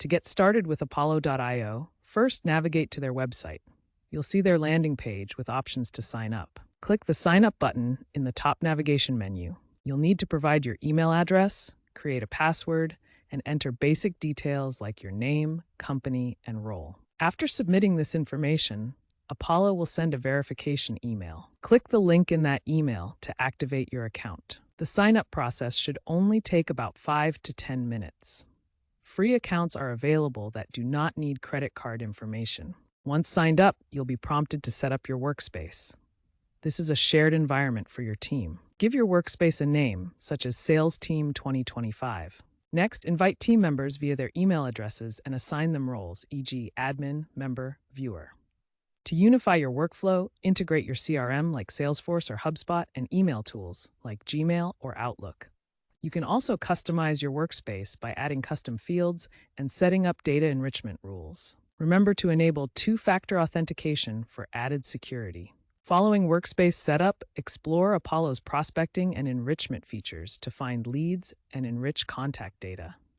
To get started with Apollo.io, first navigate to their website. You'll see their landing page with options to sign up. Click the Sign Up button in the top navigation menu. You'll need to provide your email address, create a password, and enter basic details like your name, company, and role. After submitting this information, Apollo will send a verification email. Click the link in that email to activate your account. The sign-up process should only take about 5 to 10 minutes. Free accounts are available that do not need credit card information. Once signed up, you'll be prompted to set up your workspace. This is a shared environment for your team. Give your workspace a name, such as Sales Team 2025. Next, invite team members via their email addresses and assign them roles, e.g. admin, member, viewer. To unify your workflow, integrate your CRM like Salesforce or HubSpot and email tools like Gmail or Outlook. You can also customize your workspace by adding custom fields and setting up data enrichment rules. Remember to enable two-factor authentication for added security. Following workspace setup, explore Apollo's prospecting and enrichment features to find leads and enrich contact data.